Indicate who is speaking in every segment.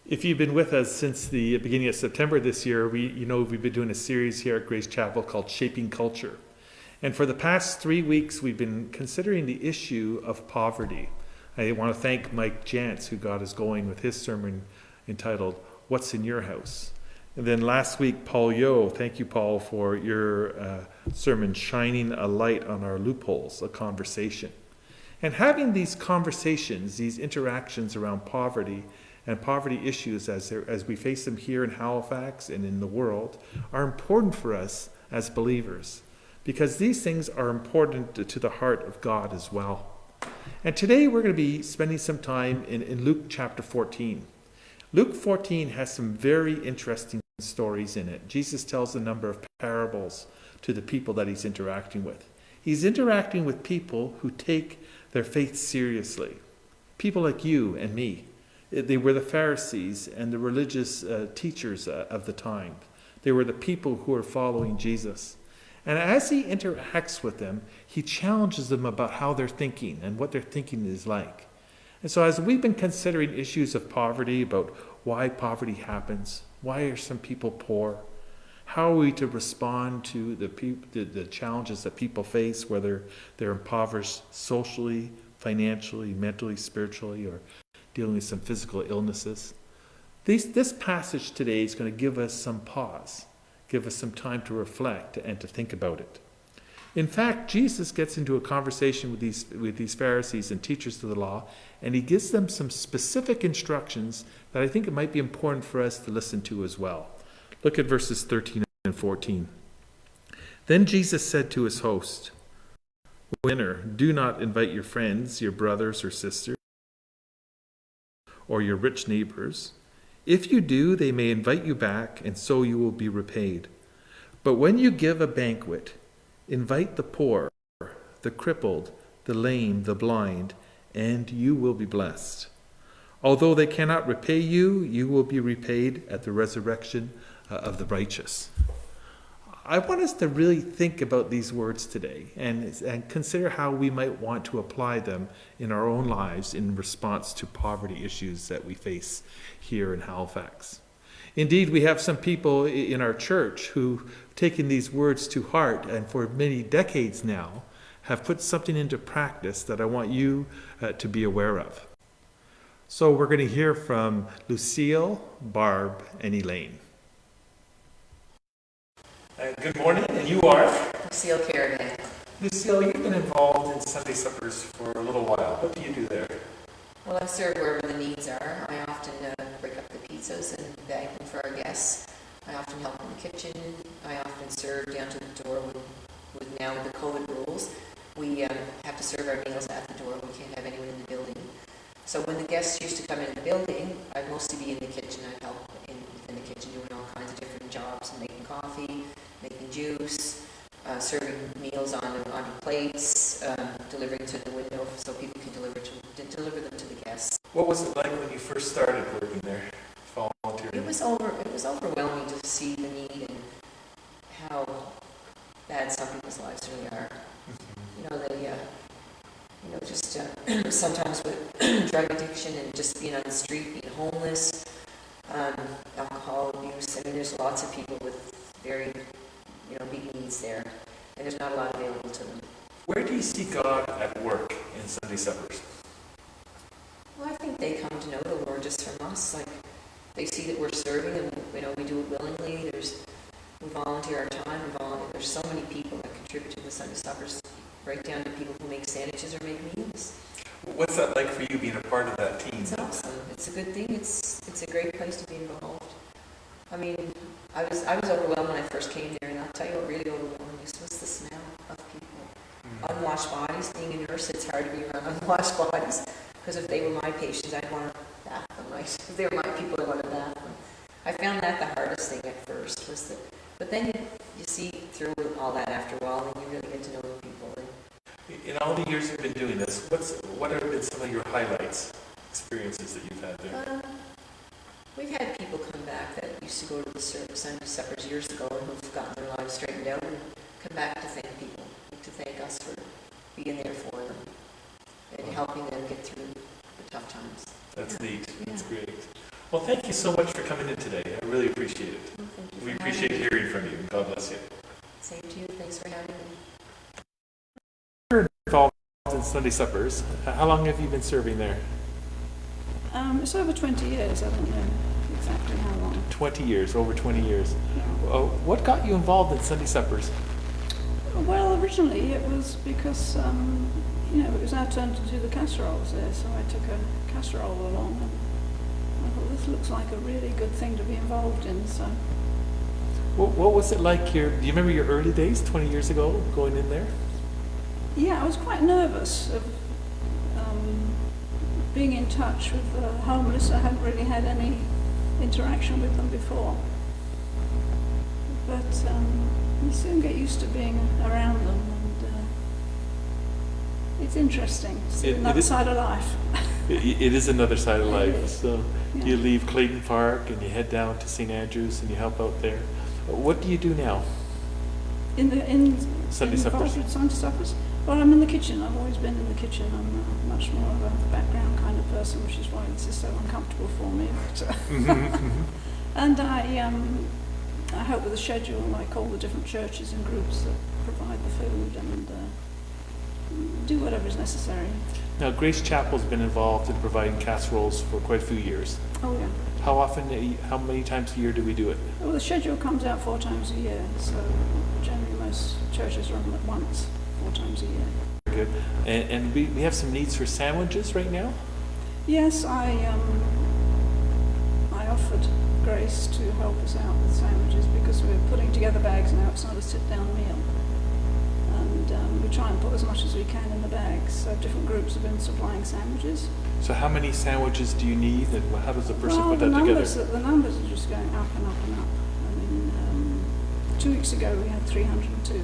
Speaker 1: If you've been with us since the beginning of September this year, we've been doing a series here at Grace Chapel called Shaping Culture. And for the past 3 weeks, we've been considering the issue of poverty. I want to thank Mike Jantz, who got us going with his sermon entitled, What's in Your House? And then last week, Paul Yo, thank you, Paul, for your sermon, Shining a Light on Our Loopholes, a Conversation. And having these conversations, these interactions around poverty and poverty issues as we face them here in Halifax and in the world are important for us as believers, because these things are important to the heart of God as well. And today we're going to be spending some time in Luke chapter 14. Luke 14 has some very interesting stories in it. Jesus tells a number of parables to the people that he's interacting with. He's interacting with people who take their faith seriously. People like you and me. They were the Pharisees and the religious teachers of the time. They were the people who were following Jesus. And as he interacts with them, he challenges them about how they're thinking and what their thinking is like. And so as we've been considering issues of poverty, about why poverty happens, why are some people poor, how are we to respond to the challenges that people face, whether they're impoverished socially, financially, mentally, spiritually, or dealing with some physical illnesses. This passage today is going to give us some pause, give us some time to reflect and to think about it. In fact, Jesus gets into a conversation with these Pharisees and teachers of the law, and he gives them some specific instructions that I think it might be important for us to listen to as well. Look at verses 13 and 14. Then Jesus said to his host, "Winner, do not invite your friends, your brothers or sisters, or your rich neighbors. If you do, they may invite you back, and so you will be repaid. But when you give a banquet, invite the poor, the crippled, the lame, the blind, and you will be blessed. Although they cannot repay you, you will be repaid at the resurrection of the righteous." I want us to really think about these words today and consider how we might want to apply them in our own lives in response to poverty issues that we face here in Halifax. Indeed, we have some people in our church who've taken these words to heart and for many decades now have put something into practice that I want you to be aware of. So we're going to hear from Lucille, Barb, and Elaine. Good morning, and you are?
Speaker 2: Lucille Caravan.
Speaker 1: Lucille, you've been involved in Sunday suppers for a little while. What do you do there?
Speaker 2: Well, I serve wherever the needs are. I often break up the pizzas and bag them for our guests. I often help in the kitchen. I often serve down to the door with now the COVID rules. We have to serve our meals at the door. We can't have anyone in the building. So when the guests used to come in the building, I'd mostly be in the kitchen. I'd help in the kitchen doing all kinds of different jobs, making coffee, making juice, serving meals onto plates, delivering to the window so people can deliver them to the guests.
Speaker 1: What was it like when you first started working there, volunteering?
Speaker 2: It was overwhelming to see the need and how bad some people's lives really are. Just sometimes with drug addiction and just being on the street, being homeless, alcohol abuse. I mean, there's lots of people with very, big needs there, and there's not a lot available to them.
Speaker 1: Where do you see God at work in Sunday suppers?
Speaker 2: Well, I think they come to know the Lord just from us. Like, they see that we're serving, and we do it willingly. We volunteer our time. There's so many people that contribute to the Sunday suppers, right down to people who make sandwiches or make meals.
Speaker 1: What's that like for you, being a part of that team?
Speaker 2: It's awesome. It's a good thing. It's a great place to be involved. I mean, I was overwhelmed when I first came there, and I'll tell you what really overwhelmed me was the smell of people. Unwashed bodies. Being a nurse, it's hard to be around unwashed bodies, because if they were my patients, I'd want to bath them, right? If they were my people, I'd want to bath them. I found that the hardest thing at first was that, but then you see through all that after a while, and you really get to know the people.
Speaker 1: In all the years you've been doing this, what have been some of your highlights, experiences that you've had there?
Speaker 2: We've had people come back that used to go to the Sunday suppers years ago and who've gotten their lives straightened out and come back to thank people, to thank us for being there for them and helping them get through the tough times.
Speaker 1: That's neat. That's great. Well, thank you so much for coming in today. I really appreciate it.
Speaker 2: Well, thank you
Speaker 1: We
Speaker 2: for
Speaker 1: appreciate
Speaker 2: having me.
Speaker 1: hearing from you. God bless you.
Speaker 2: Same to you. Thanks for having me.
Speaker 1: You're involved in Sunday suppers. How long have you been serving there?
Speaker 3: It's over 20 years. I don't know exactly how long.
Speaker 1: 20 years, over 20 years.
Speaker 3: Yeah.
Speaker 1: What got you involved in Sunday suppers?
Speaker 3: Well, originally it was because, it was our turn to do the casseroles there, so I took a casserole along and I thought this looks like a really good thing to be involved in, so.
Speaker 1: What was it like here? Do you remember your early days, 20 years ago, going in there?
Speaker 3: Yeah, I was quite nervous of being in touch with the homeless. I hadn't really had any interaction with them before. But you soon get used to being around them, and it's interesting. It's another side of life.
Speaker 1: It is another side of
Speaker 3: It
Speaker 1: life.
Speaker 3: is.
Speaker 1: So
Speaker 3: Yeah.
Speaker 1: you leave Clayton Park and you head down to St. Andrews and you help out there. What do you do now?
Speaker 3: In
Speaker 1: Sunday
Speaker 3: involved
Speaker 1: suppers.
Speaker 3: with Sunday suppers? Well, I'm in the kitchen. I've always been in the kitchen. I'm much more of a background kind of person, which is why this is so uncomfortable for me. But, and I help with the schedule, like all the different churches and groups that provide the food, and do whatever is necessary.
Speaker 1: Now, Grace Chapel's been involved in providing casseroles for quite a few years.
Speaker 3: Oh yeah.
Speaker 1: How many times a year do we do it?
Speaker 3: Well, the schedule comes out 4 times a year, so generally most churches run them at once, 4 times a year.
Speaker 1: Very good. And we have some needs for sandwiches right now.
Speaker 3: Yes, I offered Grace to help us out with sandwiches because we're putting together bags now. It's not a sit-down meal, and we try and put as much as we can in the bags. So different groups have been supplying sandwiches.
Speaker 1: So how many sandwiches do you need, and how does a person
Speaker 3: Well,
Speaker 1: put that together?
Speaker 3: the numbers are just going up and up and up. I mean, 2 weeks ago we had 302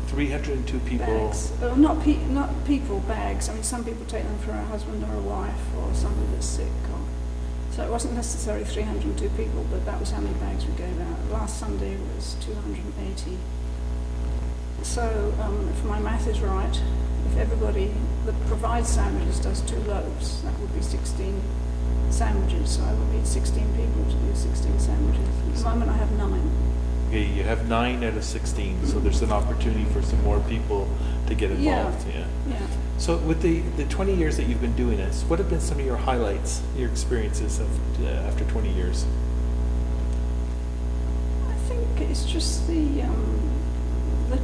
Speaker 1: 302 people.
Speaker 3: bags. Well, not people, bags. I mean, some people take them for a husband or a wife or somebody that's sick. So it wasn't necessarily 302 people, but that was how many bags we gave out. Last Sunday was 280. So if my math is right, if everybody that provides sandwiches does 2 loaves, that would be 16 sandwiches. So I would need 16 people to do 16 sandwiches. At the moment I have 9.
Speaker 1: Okay, you have 9 out of 16, so there's an opportunity for some more people to get involved. Yeah.
Speaker 3: Yeah.
Speaker 1: So with the 20 years that you've been doing this, what have been some of your highlights, your experiences of, after 20 years?
Speaker 3: I think it's just the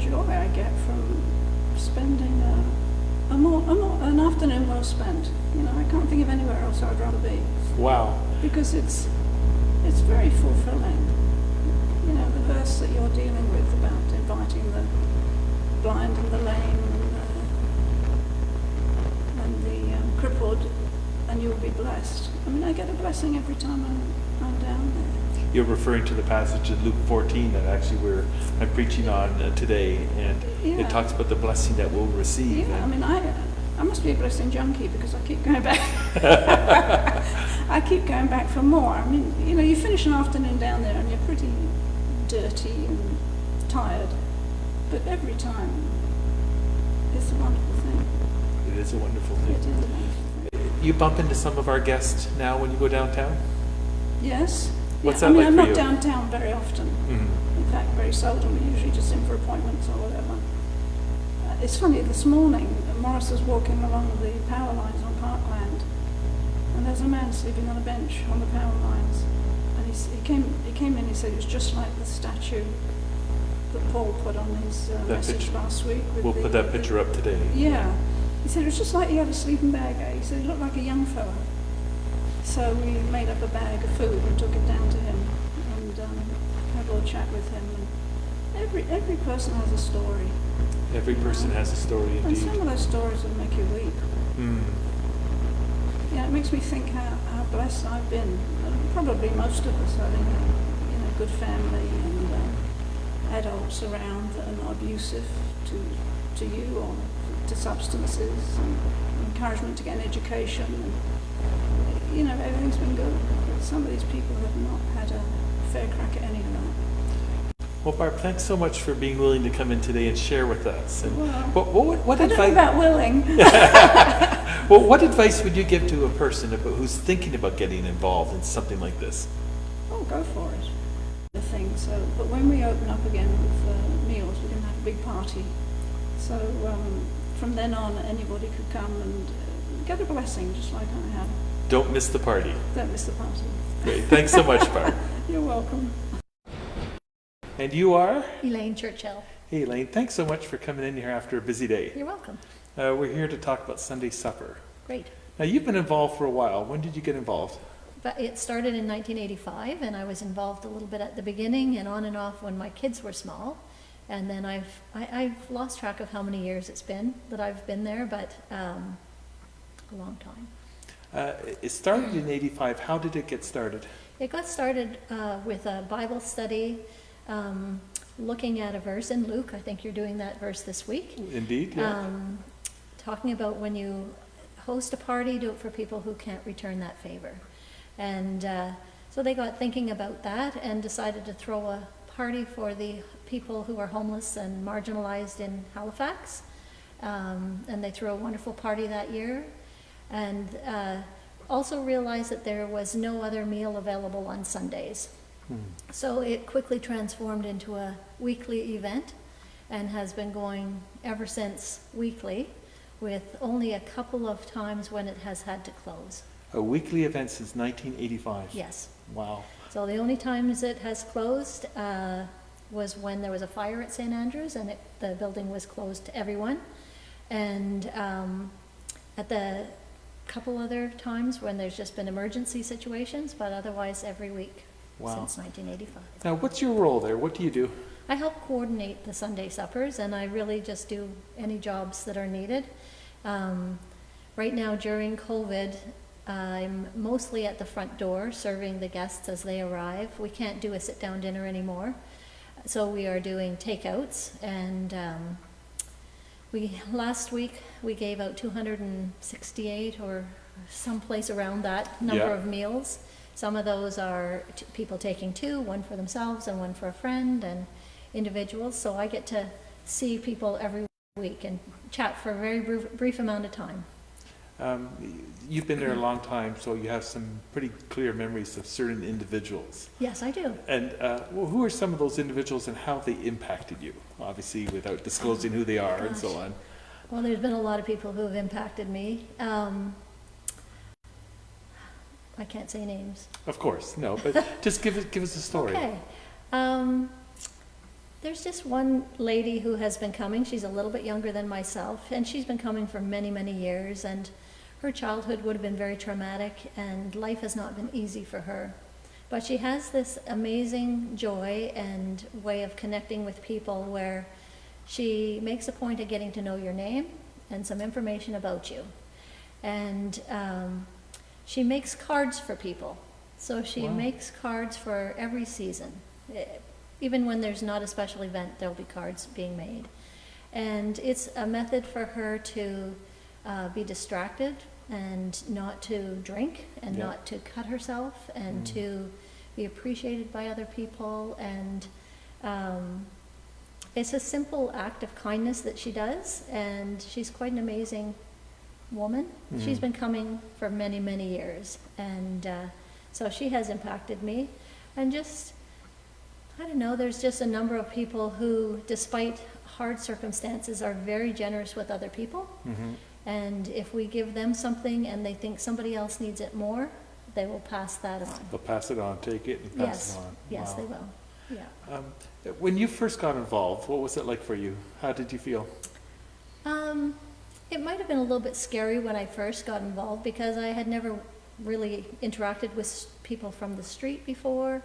Speaker 3: joy I get from spending an afternoon well spent. I can't think of anywhere else I'd rather be,
Speaker 1: Wow.
Speaker 3: because it's very fulfilling. The verse that you're dealing with about inviting the blind and the lame and the crippled, and you'll be blessed. I mean, I get a blessing every time I'm down there.
Speaker 1: You're referring to the passage in Luke 14 that actually I'm preaching on today, and
Speaker 3: Yeah.
Speaker 1: it talks about the blessing that we'll receive.
Speaker 3: Yeah, I
Speaker 1: And
Speaker 3: mean, I must be a blessing junkie because I keep going back. I keep going back for more. I mean, you finish an afternoon down there and you're pretty dirty and tired, but every time it's a wonderful thing.
Speaker 1: it is a wonderful
Speaker 3: It
Speaker 1: thing.
Speaker 3: is a wonderful thing.
Speaker 1: You bump into some of our guests now when you go downtown?
Speaker 3: Yes.
Speaker 1: What's
Speaker 3: Yeah,
Speaker 1: that like
Speaker 3: I'm
Speaker 1: for
Speaker 3: not
Speaker 1: you?
Speaker 3: downtown very often.
Speaker 1: Mhm.
Speaker 3: In fact, very seldom. We're usually just in for appointments or whatever. It's funny, this morning, Morris was walking along the power lines on Parkland, and there's a man sleeping on a bench on the power lines. And he came in, he said it was just like the statue that Paul put on his message
Speaker 1: picture.
Speaker 3: last week.
Speaker 1: We'll put that picture up today.
Speaker 3: Yeah. He said it was just like he had a sleeping bag. He said he looked like a young fella. So we made up a bag of food and took it down to him and had a little chat with him. And every person has a story.
Speaker 1: Every person has a story,
Speaker 3: And
Speaker 1: indeed.
Speaker 3: some of those stories will make you weep.
Speaker 1: Mm.
Speaker 3: It makes me think how blessed I've been. Probably most of us having a good family and adults around that are not abusive to you or to substances, and encouragement to get an education. And, everything's been good. But some of these people have not had a fair crack at any of that.
Speaker 1: Well, Barb, thanks so much for being willing to come in today and share with us. And
Speaker 3: Well,
Speaker 1: what
Speaker 3: I don't know
Speaker 1: advice?
Speaker 3: about willing.
Speaker 1: Well, what advice would you give to a person who's thinking about getting involved in something like this?
Speaker 3: Oh, go for it. The thing. So, but when we open up again with meals, we're going to have a big party. So from then on, anybody could come and get a blessing, just like I have.
Speaker 1: Don't miss the party.
Speaker 3: Don't miss the party.
Speaker 1: Great. Thanks so much, Barb.
Speaker 3: You're welcome.
Speaker 1: And you are?
Speaker 4: Elaine Churchill.
Speaker 1: Hey, Elaine. Thanks so much for coming in here after a busy day.
Speaker 4: You're welcome.
Speaker 1: We're here to talk about Sunday supper.
Speaker 4: Great.
Speaker 1: Now, you've been involved for a while. When did you get involved?
Speaker 4: But it started in 1985, and I was involved a little bit at the beginning and on and off when my kids were small. And then I've lost track of how many years it's been that I've been there, but a long time.
Speaker 1: It started in 85. How did it get started?
Speaker 4: It got started with a Bible study, looking at a verse in Luke. I think you're doing that verse this week.
Speaker 1: Indeed, yeah.
Speaker 4: Talking about when you host a party, do it for people who can't return that favor. And so they got thinking about that and decided to throw a party for the people who are homeless and marginalized in Halifax. And they threw a wonderful party that year. And also realized that there was no other meal available on Sundays. So it quickly transformed into a weekly event and has been going ever since weekly, with only a couple of times when it has had to close.
Speaker 1: A weekly event since 1985.
Speaker 4: Yes.
Speaker 1: Wow.
Speaker 4: So the only times it has closed was when there was a fire at St. Andrews and the building was closed to everyone. And at the couple other times when there's just been emergency situations, but otherwise every week.
Speaker 1: Wow.
Speaker 4: Since 1985.
Speaker 1: Now, what's your role there? What do you do?
Speaker 4: I help coordinate the Sunday suppers, and I really just do any jobs that are needed. Right now, during COVID, I'm mostly at the front door serving the guests as they arrive. We can't do a sit-down dinner anymore, so we are doing takeouts. And last week we gave out 268 or someplace around that number of meals. Some of those are people taking two, one for themselves and one for a friend, and individuals. So I get to see people every week and chat for a very brief amount of time.
Speaker 1: You've been there a long time, so you have some pretty clear memories of certain individuals.
Speaker 4: Yes, I do.
Speaker 1: And who are some of those individuals and how they impacted you? Obviously, without disclosing who they are and so on.
Speaker 4: Well, there's been a lot of people who have impacted me. I can't say names.
Speaker 1: Of course, no, but just give us a story.
Speaker 4: Okay. There's just one lady who has been coming. She's a little bit younger than myself, and she's been coming for many, many years, and her childhood would have been very traumatic, and life has not been easy for her. But she has this amazing joy and way of connecting with people where she makes a point of getting to know your name and some information about you. And she makes cards for people. So she makes cards for every season. Even when there's not a special event, there'll be cards being made. And it's a method for her to be distracted and not to drink and not to cut herself and to be appreciated by other people. And it's a simple act of kindness that she does, and she's quite an amazing woman. She's been coming for many, many years, and so she has impacted me. And just, I don't know, there's just a number of people who, despite hard circumstances, are very generous with other people. And if we give them something and they think somebody else needs it more, they will pass that on.
Speaker 1: They'll pass it on, take it and pass it on.
Speaker 4: Yes,
Speaker 1: Wow.
Speaker 4: they will. Yeah.
Speaker 1: When you first got involved, what was it like for you? How did you feel?
Speaker 4: It might have been a little bit scary when I first got involved because I had never really interacted with people from the street before.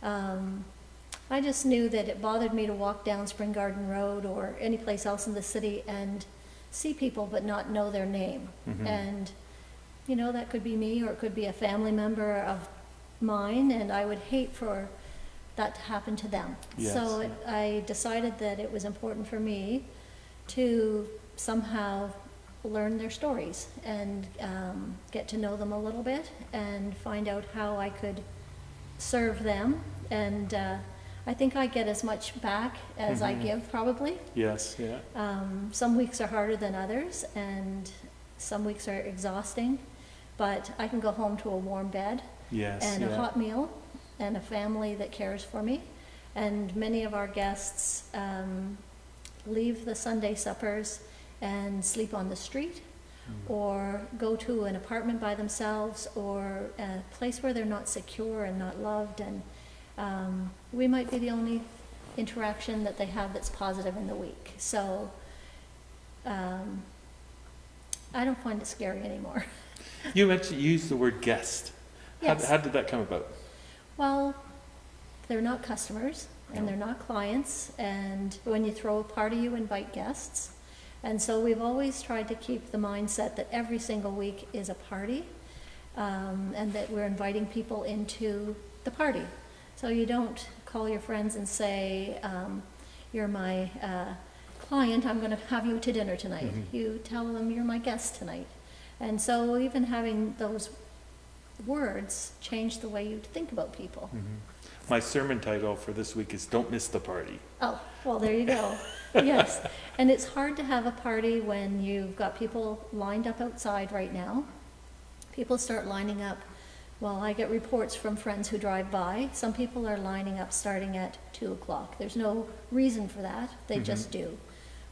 Speaker 4: I just knew that it bothered me to walk down Spring Garden Road or any place else in the city and see people but not know their name. And, you know, that could be me or it could be a family member of mine, and I would hate for that to happen to them.
Speaker 1: Yes.
Speaker 4: So I decided that it was important for me to somehow learn their stories and get to know them a little bit and find out how I could serve them. And I think I get as much back as I give, probably.
Speaker 1: Yes, yeah.
Speaker 4: Some weeks are harder than others, and Some weeks are exhausting, but I can go home to a warm bed
Speaker 1: Yes,
Speaker 4: and a
Speaker 1: yeah.
Speaker 4: hot meal and a family that cares for me. And many of our guests leave the Sunday suppers and sleep on the street, or go to an apartment by themselves, or a place where they're not secure and not loved, and we might be the only interaction that they have that's positive in the week. So I don't find it scary anymore.
Speaker 1: You used the word guest.
Speaker 4: Yes.
Speaker 1: How did that come about?
Speaker 4: Well, they're not customers and
Speaker 1: No.
Speaker 4: they're not clients, and when you throw a party, you invite guests. And so we've always tried to keep the mindset that every single week is a party, and that we're inviting people into the party. So you don't call your friends and say, you're my client, I'm going to have you to dinner tonight. You tell them you're my guest tonight. And so even having those words change the way you think about people.
Speaker 1: My sermon title for this week is Don't Miss the Party.
Speaker 4: Oh, well, there you go. Yes. And it's hard to have a party when you've got people lined up outside right now. People start lining up. Well, I get reports from friends who drive by. Some people are lining up starting at 2 o'clock. There's no reason for that. They just do.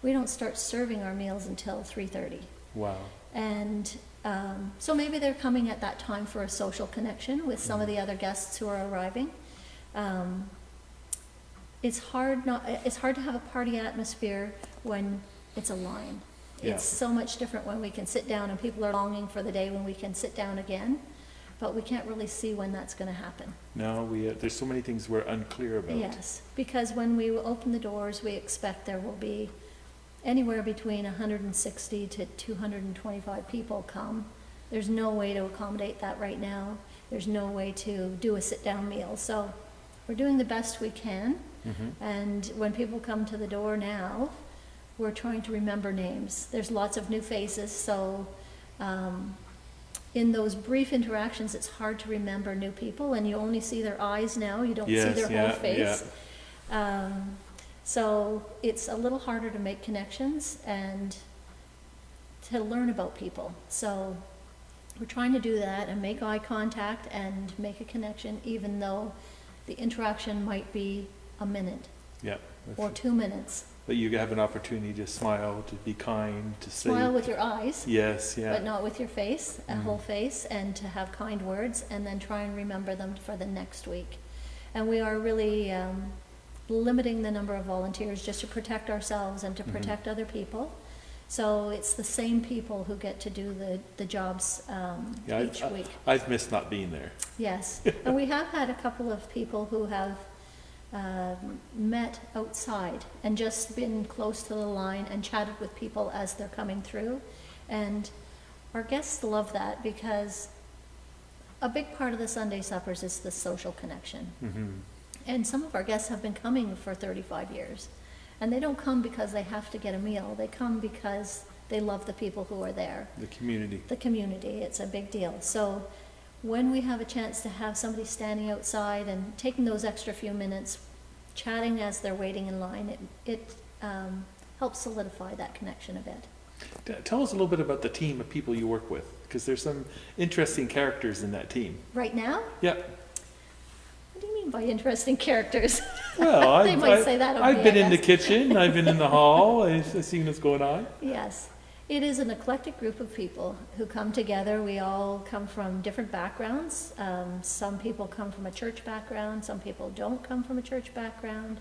Speaker 4: We don't start serving our meals until 3:30.
Speaker 1: Wow.
Speaker 4: And so maybe they're coming at that time for a social connection with some of the other guests who are arriving. It's hard to have a party atmosphere when it's a line.
Speaker 1: Yeah.
Speaker 4: It's so much different when we can sit down and people are longing for the day when we can sit down again, but we can't really see when that's going to happen.
Speaker 1: No, there's so many things we're unclear about.
Speaker 4: Yes, because when we open the doors, we expect there will be anywhere between 160 to 225 people come. There's no way to accommodate that right now. There's no way to do a sit-down meal. So we're doing the best we can. And when people come to the door now, we're trying to remember names. There's lots of new faces, so in those brief interactions, it's hard to remember new people, and you only see their eyes now. You don't see their whole face. So it's a little harder to make connections and to learn about people. So we're trying to do that and make eye contact and make a connection, even though the interaction might be a minute
Speaker 1: Yeah.
Speaker 4: or 2 minutes.
Speaker 1: But you have an opportunity to smile, to be kind, to say.
Speaker 4: Smile with your eyes,
Speaker 1: Yes, yeah.
Speaker 4: but not with your face, a whole face, and to have kind words, and then try and remember them for the next week. And we are really limiting the number of volunteers just to protect ourselves and to protect other people. So it's the same people who get to do the jobs each week.
Speaker 1: I've missed not being there.
Speaker 4: Yes, and we have had a couple of people who have met outside and just been close to the line and chatted with people as they're coming through. And our guests love that, because a big part of the Sunday suppers is the social connection. And some of our guests have been coming for 35 years. And they don't come because they have to get a meal. They come because they love the people who are there.
Speaker 1: The community.
Speaker 4: The community, it's a big deal. So when we have a chance to have somebody standing outside and taking those extra few minutes, chatting as they're waiting in line, it helps solidify that connection a bit.
Speaker 1: Tell us a little bit about the team of people you work with, because there's some interesting characters in that team.
Speaker 4: Right now?
Speaker 1: Yeah.
Speaker 4: What do you mean by interesting characters?
Speaker 1: Well,
Speaker 4: They might say that of
Speaker 1: I've
Speaker 4: me,
Speaker 1: been
Speaker 4: I
Speaker 1: in the
Speaker 4: guess.
Speaker 1: kitchen, I've been in the hall, I've seen what's going on.
Speaker 4: Yes. It is an eclectic group of people who come together. We all come from different backgrounds. Some people come from a church background. Some people don't come from a church background.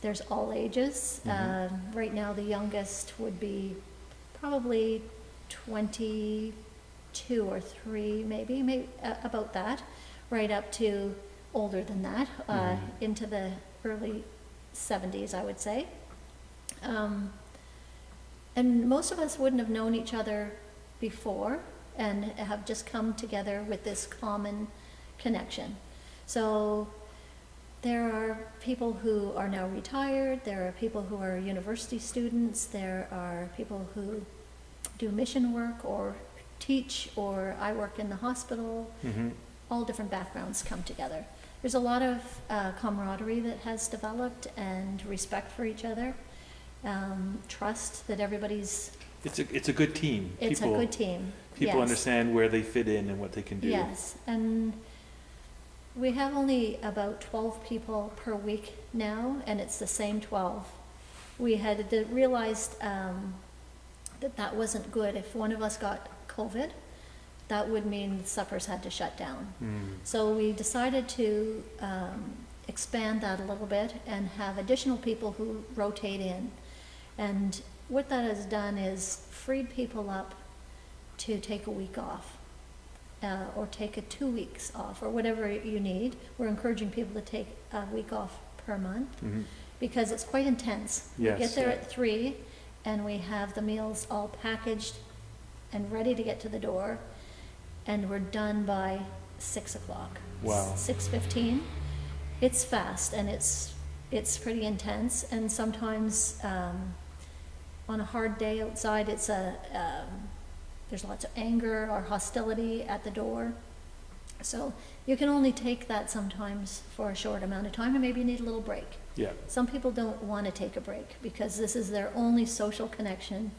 Speaker 4: There's all ages. Right now, the youngest would be probably 22 or 3, maybe about that, right up to older than that, into the early 70s, I would say. And most of us wouldn't have known each other before and have just come together with this common connection. So there are people who are now retired, there are people who are university students, there are people who do mission work or teach, or I work in the hospital. All different backgrounds come together. There's a lot of camaraderie that has developed, and respect for each other. Trust that everybody's
Speaker 1: It's a good team.
Speaker 4: It's a good team.
Speaker 1: People
Speaker 4: yes.
Speaker 1: understand where they fit in and what they can do.
Speaker 4: Yes, and we have only about 12 people per week now, and it's the same 12. We had realized that wasn't good. If one of us got COVID, that would mean the suppers had to shut down. So we decided to expand that a little bit and have additional people who rotate in. And what that has done is freed people up to take a week off. Or take 2 weeks off, or whatever you need. We're encouraging people to take a week off per month because it's quite intense.
Speaker 1: Yes,
Speaker 4: we get there at 3 and we have the meals all packaged and ready to get to the door, and we're done by 6 o'clock.
Speaker 1: Wow.
Speaker 4: 6:15. It's fast and it's pretty intense, and sometimes on a hard day outside there's lots of anger or hostility at the door. So you can only take that sometimes for a short amount of time, and maybe you need a little break.
Speaker 1: Yeah.
Speaker 4: Some people don't want to take a break because this is their only social connection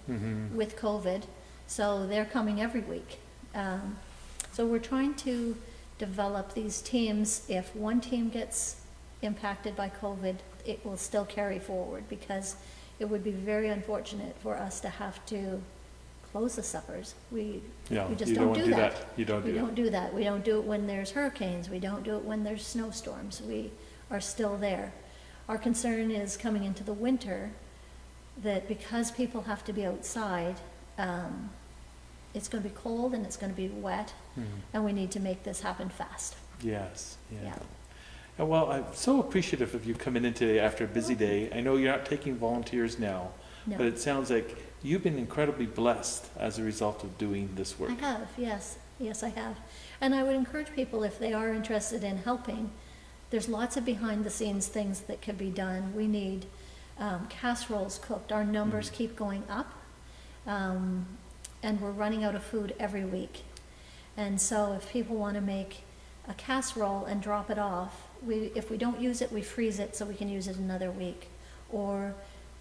Speaker 4: with COVID. So they're coming every week. So we're trying to develop these teams. If one team gets impacted by COVID, it will still carry forward, because it would be very unfortunate for us to have to close the suppers. We just don't do that.
Speaker 1: You don't do that.
Speaker 4: We don't do it when there's hurricanes. We don't do it when there's snowstorms. We are still there. Our concern is coming into the winter, that because people have to be outside, it's going to be cold and it's going to be wet, and we need to make this happen fast.
Speaker 1: Yes.
Speaker 4: Yeah.
Speaker 1: And well, I'm so appreciative of you coming in today after a busy day. I know you're not taking volunteers now,
Speaker 4: No.
Speaker 1: but it sounds like you've been incredibly blessed as a result of doing this work.
Speaker 4: I have, yes. Yes, I have. And I would encourage people, if they are interested in helping, there's lots of behind the scenes things that can be done. We need casseroles cooked. Our numbers keep going up, and we're running out of food every week. And so if people want to make a casserole and drop it off, if we don't use it, we freeze it so we can use it another week. Or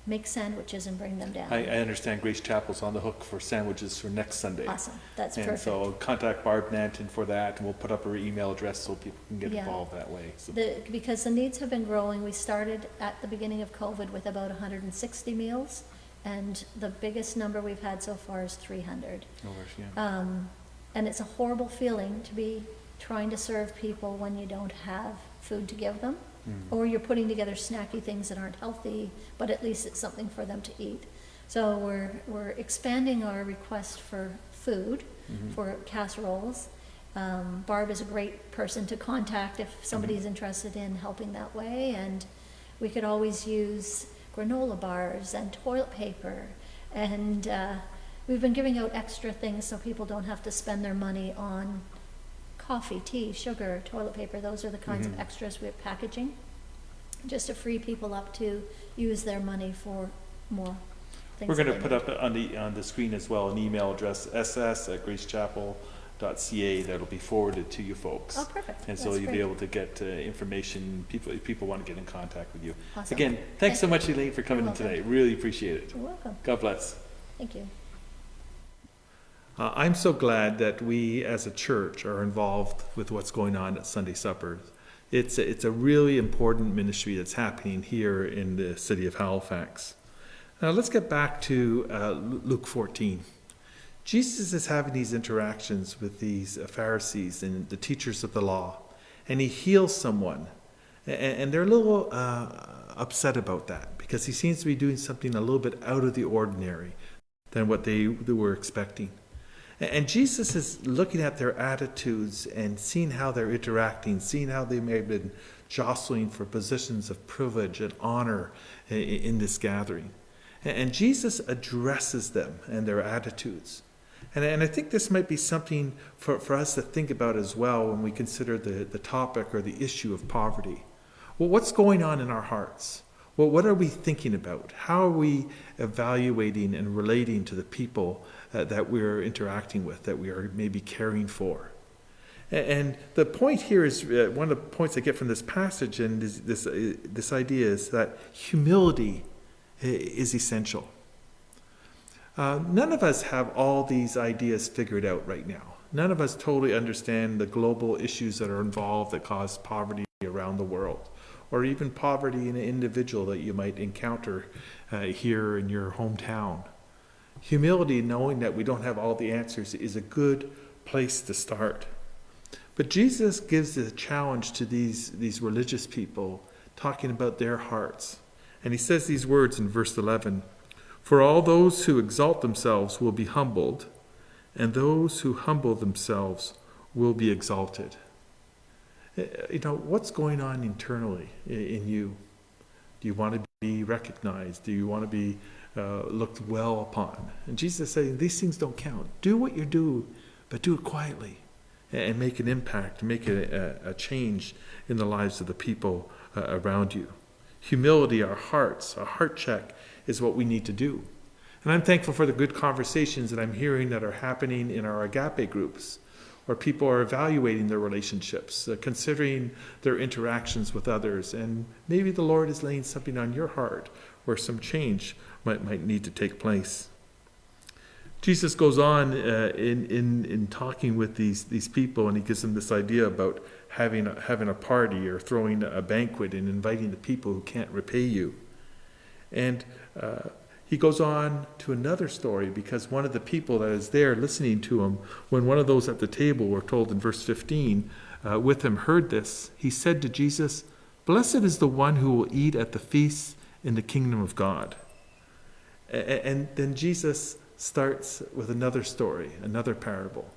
Speaker 4: make sandwiches and bring them down.
Speaker 1: I understand Grace Chapel's on the hook for sandwiches for next Sunday.
Speaker 4: Awesome, that's
Speaker 1: And
Speaker 4: perfect.
Speaker 1: so contact Barb Nanton for that, and we'll put up her email address so people can get
Speaker 4: Yeah.
Speaker 1: involved that way. So,
Speaker 4: Because the needs have been growing. We started at the beginning of COVID with about 160 meals, and the biggest number we've had so far is 300. And it's a horrible feeling to be trying to serve people when you don't have food to give them, or you're putting together snacky things that aren't healthy, but at least it's something for them to eat. So we're expanding our request for food, for casseroles. Barb is a great person to contact if somebody's interested in helping that way, and we could always use granola bars and toilet paper, and we've been giving out extra things so people don't have to spend their money on coffee, tea, sugar, toilet paper. Those are the kinds of extras we're packaging, just to free people up to use their money for more things.
Speaker 1: we're going to
Speaker 4: that
Speaker 1: put
Speaker 4: they
Speaker 1: up on the screen as well an email address, ss@gracechapel.ca, that'll be forwarded to you folks.
Speaker 4: need. Oh, perfect.
Speaker 1: And so
Speaker 4: That's
Speaker 1: you'll
Speaker 4: great.
Speaker 1: be able to get information, if people want to get in contact with you.
Speaker 4: Awesome.
Speaker 1: Again, thanks so much, Elaine, for coming in
Speaker 4: welcome.
Speaker 1: today. Really appreciate it.
Speaker 4: You're welcome.
Speaker 1: God bless.
Speaker 4: Thank you.
Speaker 1: I'm so glad that we as a church are involved with what's going on at Sunday Suppers. It's a really important ministry that's happening here in the city of Halifax. Now let's get back to Luke 14. Jesus is having these interactions with these Pharisees and the teachers of the law, and he heals someone. And they're a little upset about that, because he seems to be doing something a little bit out of the ordinary than what they were expecting. And Jesus is looking at their attitudes and seeing how they're interacting, seeing how they may have been jostling for positions of privilege and honor in this gathering. And Jesus addresses them and their attitudes. And I think this might be something for us to think about as well when we consider the topic or the issue of poverty. Well, what's going on in our hearts? Well, what are we thinking about? How are we evaluating and relating to the people that we're interacting with, that we are maybe caring for? And the point here is, one of the points I get from this passage and this idea is that humility is essential. None of us have all these ideas figured out right now. None of us totally understand the global issues that are involved that cause poverty around the world, or even poverty in an individual that you might encounter here in your hometown. Humility, knowing that we don't have all the answers, is a good place to start. But Jesus gives a challenge to these religious people, talking about their hearts. And he says these words in verse 11, "For all those who exalt themselves will be humbled, and those who humble themselves will be exalted." What's going on internally in you? Do you want to be recognized? Do you want to be looked well upon? And Jesus is saying, these things don't count. Do what you do, but do it quietly and make an impact, make a change in the lives of the people around you. Humility, our hearts, a heart check is what we need to do. And I'm thankful for the good conversations that I'm hearing that are happening in our agape groups, where people are evaluating their relationships, considering their interactions with others, and maybe the Lord is laying something on your heart where some change might need to take place. Jesus goes on in talking with these people, and he gives them this idea about having a party or throwing a banquet and inviting the people who can't repay you. And he goes on to another story, because one of the people that is there listening to him, when one of those at the table, we're told in verse 15, with him heard this, he said to Jesus, "Blessed is the one who will eat at the feast in the kingdom of God." And then Jesus starts with another story, another parable.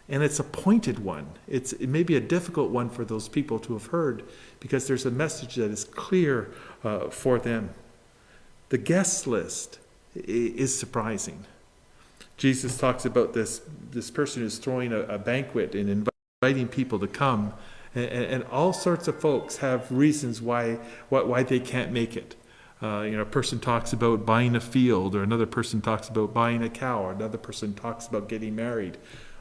Speaker 1: And it's a pointed one. It may be a difficult one for those people to have heard, because there's a message that is clear for them. The guest list is surprising. Jesus talks about this person who's throwing a banquet and inviting people to come, and all sorts of folks have reasons why they can't make it. A person talks about buying a field, or another person talks about buying a cow, or another person talks about getting married.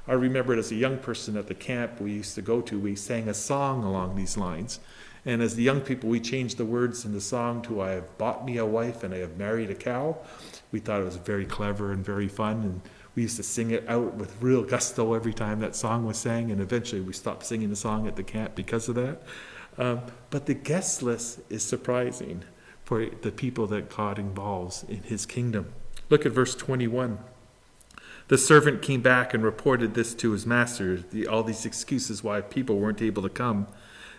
Speaker 1: I remember it as a young person at the camp we used to go to, we sang a song along these lines. And as the young people, we changed the words in the song to "I have bought me a wife and I have married a cow." We thought it was very clever and very fun, and we used to sing it out with real gusto every time that song was sang, and eventually we stopped singing the song at the camp because of that. But the guest list is surprising for the people that God involves in his kingdom. Look at verse 21. The servant came back and reported this to his master, all these excuses why people weren't able to come.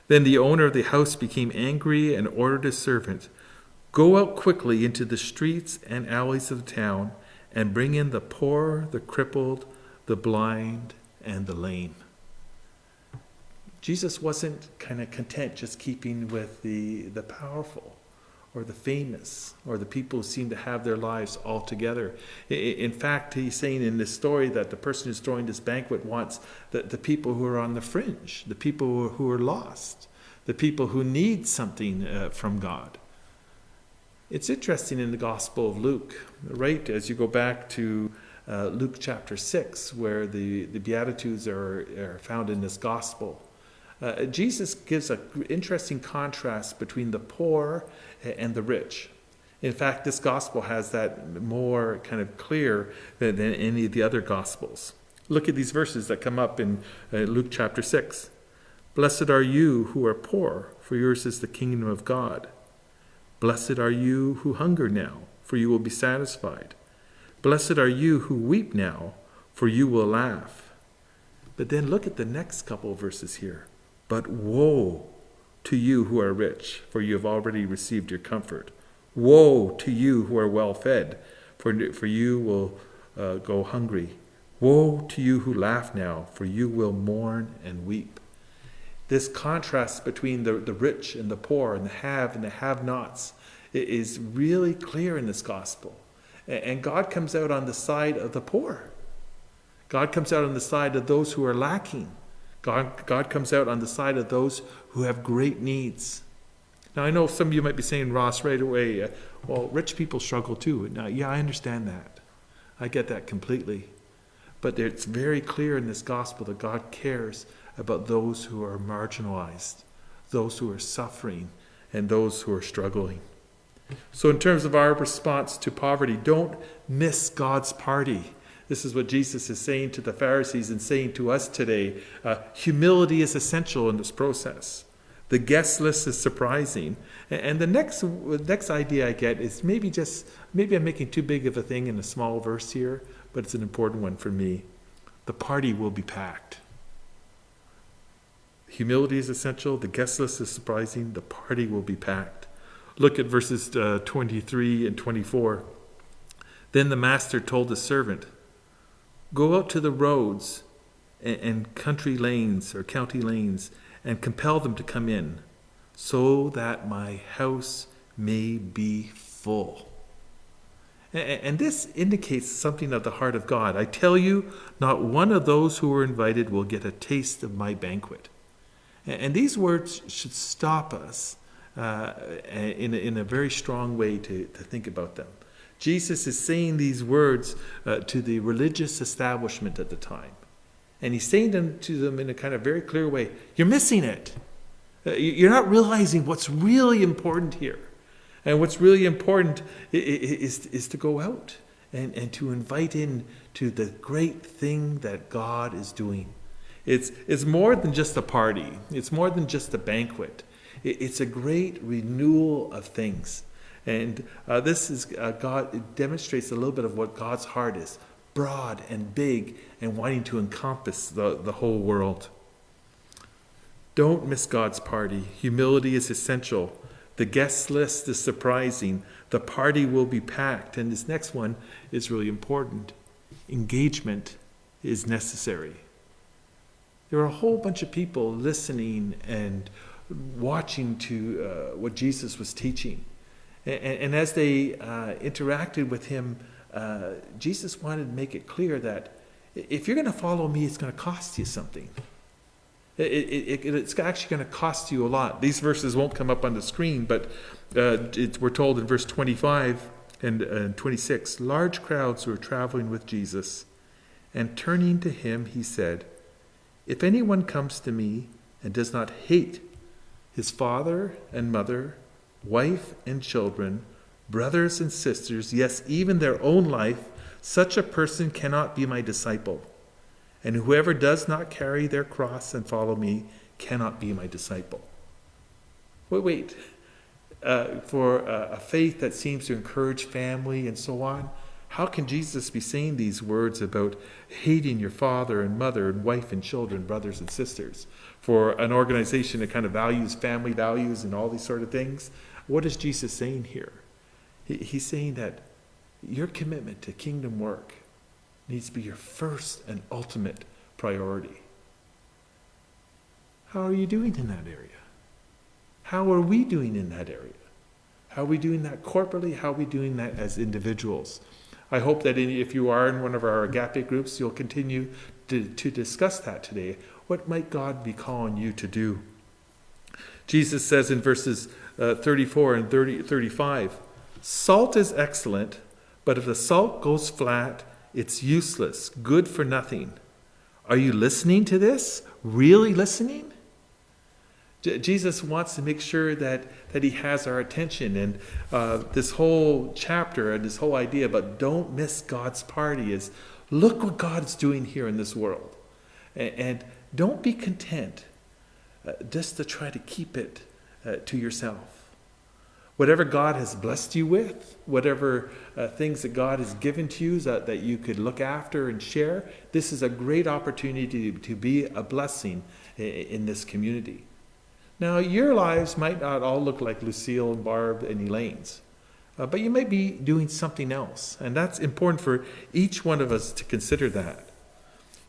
Speaker 1: Then the owner of the house became angry and ordered his servant, "Go out quickly into the streets and alleys of the town and bring in the poor, the crippled, the blind, and the lame." Jesus wasn't kind of content just keeping with the powerful or the famous or the people who seem to have their lives all together. In fact, he's saying in this story that the person who's throwing this banquet wants the people who are on the fringe, the people who are lost, the people who need something from God. It's interesting in the Gospel of Luke, right, as you go back to Luke chapter 6, where the Beatitudes are found in this Gospel. Jesus gives an interesting contrast between the poor and the rich. In fact, this gospel has that more kind of clear than any of the other gospels. Look at these verses that come up in Luke chapter 6. "Blessed are you who are poor, for yours is the kingdom of God. Blessed are you who hunger now, for you will be satisfied. Blessed are you who weep now, for you will laugh." But then look at the next couple of verses here. "But woe to you who are rich, for you have already received your comfort. Woe to you who are well fed, for you will go hungry. Woe to you who laugh now, for you will mourn and weep." This contrast between the rich and the poor, and the have-nots, is really clear in this gospel. And God comes out on the side of the poor. God comes out on the side of those who are lacking. God comes out on the side of those who have great needs. Now, I know some of you might be saying, "Ross, right away, well, rich people struggle too." Now, yeah, I understand that. I get that completely. But it's very clear in this gospel that God cares about those who are marginalized, those who are suffering, and those who are struggling. So in terms of our response to poverty, don't miss God's party. This is what Jesus is saying to the Pharisees and saying to us today. Humility is essential in this process. The guest list is surprising. And the next idea I get is maybe I'm making too big of a thing in a small verse here, but it's an important one for me. The party will be packed. Humility is essential. The guest list is surprising. The party will be packed. Look at verses 23 and 24. Then the master told the servant, "Go out to the roads and country lanes or county lanes and compel them to come in, so that my house may be full." And this indicates something of the heart of God. I tell you, not one of those who are invited will get a taste of my banquet. And these words should stop us in a very strong way to think about them. Jesus is saying these words to the religious establishment at the time. And he's saying them to them in a kind of very clear way. You're missing it. You're not realizing what's really important here. And what's really important is to go out and to invite in to the great thing that God is doing. It's more than just a party. It's more than just a banquet. It's a great renewal of things. And this is God. It demonstrates a little bit of what God's heart is. Broad and big and wanting to encompass the whole world. Don't miss God's party. Humility is essential. The guest list is surprising. The party will be packed. And this next one is really important. Engagement is necessary. There are a whole bunch of people listening and watching to what Jesus was teaching. And as they interacted with him, Jesus wanted to make it clear that if you're going to follow me, it's going to cost you something. It's actually going to cost you a lot. These verses won't come up on the screen, but we're told in verse 25 and 26, large crowds were traveling with Jesus, and turning to him, he said, "If anyone comes to me and does not hate his father and mother, wife and children, brothers and sisters, yes, even their own life, such a person cannot be my disciple. And whoever does not carry their cross and follow me cannot be my disciple." Wait. For a faith that seems to encourage family and so on, how can Jesus be saying these words about hating your father and mother and wife and children, brothers and sisters? For an organization that kind of values family values and all these sort of things, what is Jesus saying here? He's saying that your commitment to kingdom work needs to be your first and ultimate priority. How are you doing in that area? How are we doing in that area? How are we doing that corporately? How are we doing that as individuals? I hope that if you are in one of our agape groups, you'll continue to discuss that today. What might God be calling you to do? Jesus says in verses 34 and 35, "Salt is excellent, but if the salt goes flat, it's useless, good for nothing. Are you listening to this? Really listening?" Jesus wants to make sure that he has our attention. And this whole chapter and this whole idea about don't miss God's party is look what God's doing here in this world. And don't be content just to try to keep it to yourself. Whatever God has blessed you with, whatever things that God has given to you that you could look after and share, this is a great opportunity to be a blessing in this community. Now, your lives might not all look like Lucille and Barb and Elaine's, but you might be doing something else. And that's important for each one of us to consider that.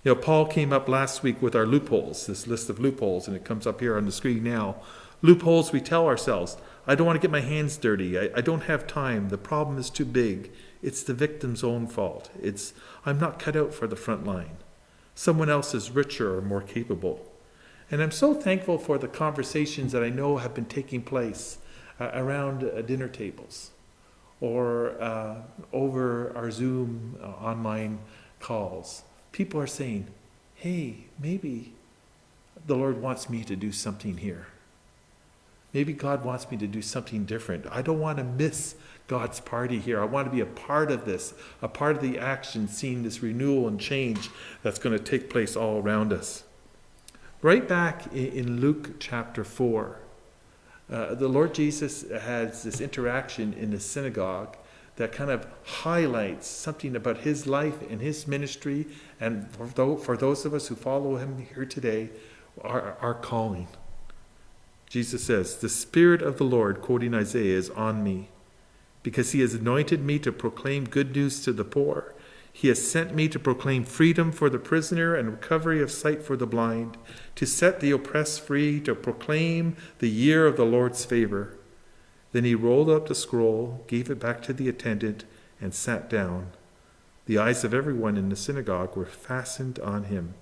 Speaker 1: You know, Paul came up last week with our loopholes, this list of loopholes, and it comes up here on the screen now. Loopholes we tell ourselves, I don't want to get my hands dirty. I don't have time. The problem is too big. It's the victim's own fault. I'm not cut out for the front line. Someone else is richer or more capable. And I'm so thankful for the conversations that I know have been taking place around dinner tables or over our Zoom online calls. People are saying, hey, maybe the Lord wants me to do something here. Maybe God wants me to do something different. I don't want to miss God's party here. I want to be a part of this, a part of the action, seeing this renewal and change that's going to take place all around us. Right back in Luke chapter 4, the Lord Jesus has this interaction in the synagogue that kind of highlights something about his life and his ministry, and for those of us who follow him here today, our calling. Jesus says, "The Spirit of the Lord," quoting Isaiah, "is on me, because he has anointed me to proclaim good news to the poor. He has sent me to proclaim freedom for the prisoner and recovery of sight for the blind, to set the oppressed free, to proclaim the year of the Lord's favor." Then he rolled up the scroll, gave it back to the attendant, and sat down. The eyes of everyone in the synagogue were fastened on him.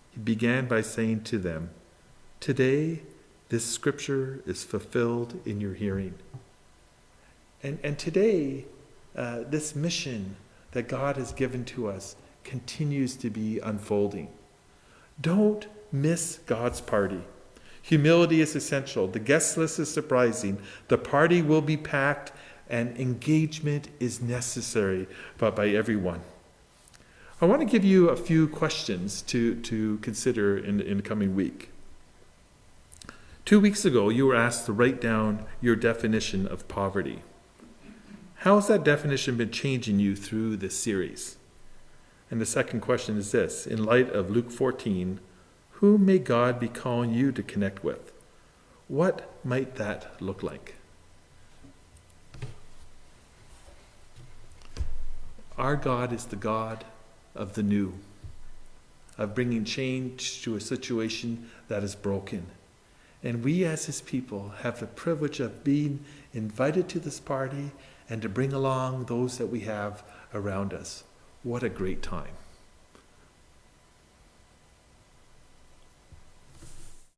Speaker 1: He began by saying to them, "Today this scripture is fulfilled in your hearing." And today, this mission that God has given to us continues to be unfolding. Don't miss God's party. Humility is essential. The guest list is surprising. The party will be packed, and engagement is necessary by everyone. I want to give you a few questions to consider in the coming week. 2 weeks ago, you were asked to write down your definition of poverty. How has that definition been changing you through this series? And the second question is this: in light of Luke 14, who may God be calling you to connect with? What might that look like? Our God is the God of the new, of bringing change to a situation that is broken. And we as his people have the privilege of being invited to this party and to bring along those that we have around us. What a great time.